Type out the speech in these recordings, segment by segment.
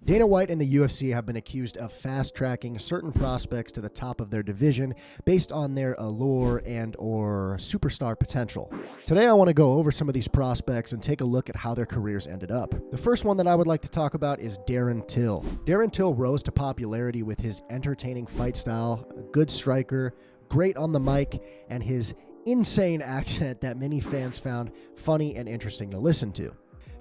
Dana White and the UFC have been accused of fast-tracking certain prospects to the top of their division based on their allure and or superstar potential. Today I want to go over some of these prospects and take a look at how their careers ended up. The first one that I would like to talk about is Darren Till. Darren Till rose to popularity with his entertaining fight style, a good striker, great on the mic, and his insane accent that many fans found funny and interesting to listen to.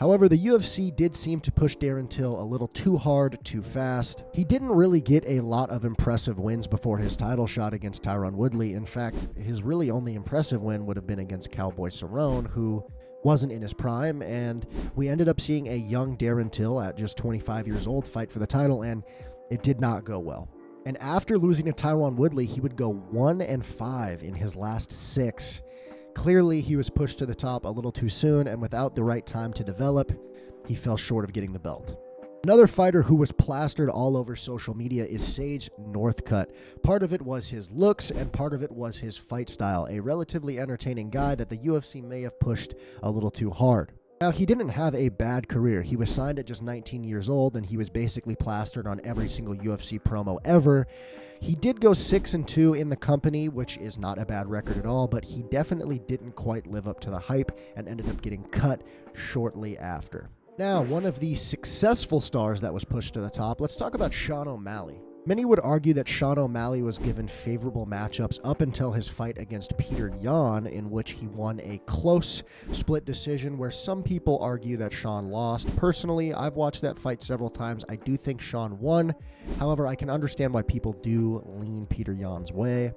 However, the UFC did seem to push Darren Till a little too hard, too fast. He didn't really get a lot of impressive wins before his title shot against Tyron Woodley. In fact, his really only impressive win would have been against Cowboy Cerrone, who wasn't in his prime, and we ended up seeing a young Darren Till at just 25 years old fight for the title, and it did not go well. And after losing to Tyron Woodley, he would go 1-5 in his last 6. Clearly, he was pushed to the top a little too soon, and without the right time to develop, he fell short of getting the belt. Another fighter who was plastered all over social media is Sage Northcutt. Part of it was his looks, and part of it was his fight style, a relatively entertaining guy that the UFC may have pushed a little too hard. Now, he didn't have a bad career. He was signed at just 19 years old, and he was basically plastered on every single UFC promo ever. He did go 6-2 in the company, which is not a bad record at all, but he definitely didn't quite live up to the hype and ended up getting cut shortly after. Now, one of the successful stars that was pushed to the top, let's talk about Sean O'Malley. Many would argue that Sean O'Malley was given favorable matchups up until his fight against Peter Yan, in which he won a close split decision where some people argue that Sean lost. Personally, I've watched that fight several times. I do think Sean won. However, I can understand why people do lean Peter Yan's way.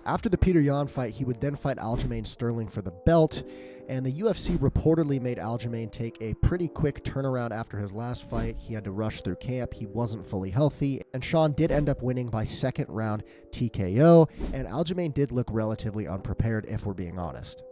After the Peter Yan fight, he would then fight Aljamain Sterling for the belt, and the UFC reportedly made Aljamain take a pretty quick turnaround after his last fight. He had to rush through camp. He wasn't fully healthy, and Sean did end up winning by second round TKO, and Aljamain did look relatively unprepared, if we're being honest.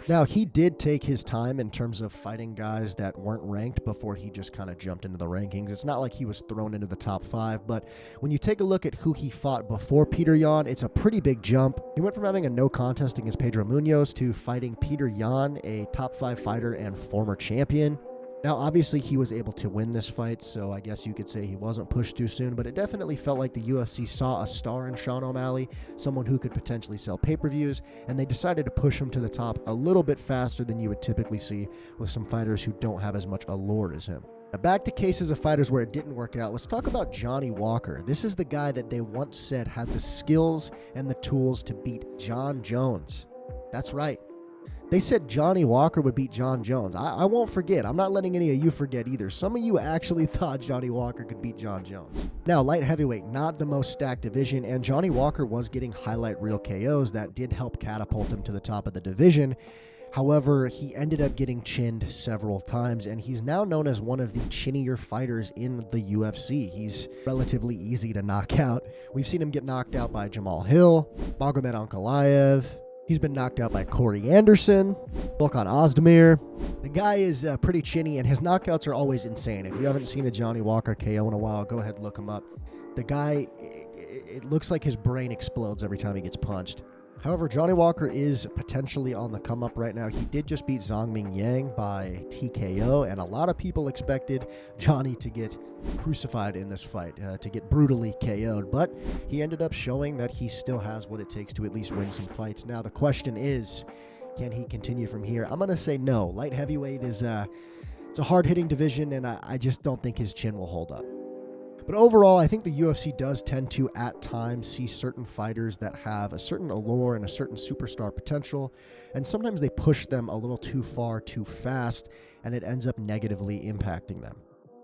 Now, he did take his time in terms of fighting guys that weren't ranked before he just kind of jumped into the rankings. It's not like he was thrown into the top 5, but when you take a look at who he fought before Peter Yan, it's a pretty big jump. He went from having a no contest against Pedro Munoz to fighting Peter Yan, a top 5 fighter and former champion. Now, obviously, he was able to win this fight, so I guess you could say he wasn't pushed too soon, but it definitely felt like the UFC saw a star in Sean O'Malley, someone who could potentially sell pay-per-views, and they decided to push him to the top a little bit faster than you would typically see with some fighters who don't have as much allure as him. Now, back to cases of fighters where it didn't work out, let's talk about Johnny Walker. This is the guy that they once said had the skills and the tools to beat Jon Jones. That's right. They said Johnny Walker would beat Jon Jones. I won't forget. I'm not letting any of you forget either. Some of you actually thought Johnny Walker could beat Jon Jones. Now, light heavyweight, not the most stacked division, and Johnny Walker was getting highlight reel KOs that did help catapult him to the top of the division. However, he ended up getting chinned several times, and he's now known as one of the chinnier fighters in the UFC. He's relatively easy to knock out. We've seen him get knocked out by Jamal Hill, Magomed Ankalaev. He's been knocked out by Corey Anderson, Volkan Ozdemir. The guy is pretty chinny, and his knockouts are always insane. If you haven't seen a Johnny Walker KO in a while, go ahead and look him up. The guy, it looks like his brain explodes every time he gets punched. However, Johnny Walker is potentially on the come up right now. He did just beat Zhongming Yang by TKO, and a lot of people expected Johnny to get crucified in this fight, to get brutally KO'd, but he ended up showing that he still has what it takes to at least win some fights. Now, the question is, can he continue from here? I'm going to say no. Light heavyweight is it's a hard-hitting division, and I just don't think his chin will hold up. But overall, I think the UFC does tend to, at times, see certain fighters that have a certain allure and a certain superstar potential, and sometimes they push them a little too far, too fast, and it ends up negatively impacting them.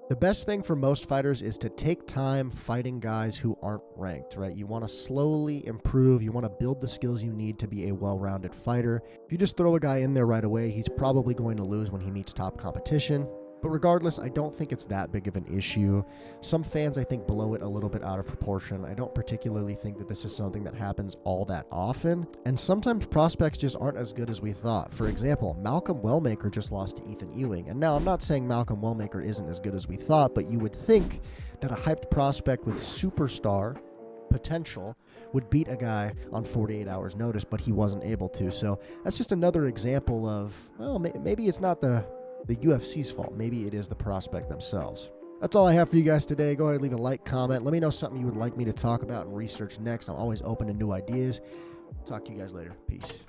The best thing for most fighters is to take time fighting guys who aren't ranked, right? You want to slowly improve. You want to build the skills you need to be a well-rounded fighter. If you just throw a guy in there right away, he's probably going to lose when he meets top competition. But regardless, I don't think it's that big of an issue. Some fans, I think, blow it a little bit out of proportion. I don't particularly think that this is something that happens all that often. And sometimes prospects just aren't as good as we thought. For example, Malcolm Wellmaker just lost to Ethan Ewing. And now I'm not saying Malcolm Wellmaker isn't as good as we thought, but you would think that a hyped prospect with superstar potential would beat a guy on 48 hours notice, but he wasn't able to. So that's just another example of, well, maybe it's not the UFC's fault. Maybe it is the prospect themselves. That's all I have for you guys today. Go ahead and leave a like, comment. Let me know something you would like me to talk about and research next. I'm always open to new ideas. Talk to you guys later. Peace.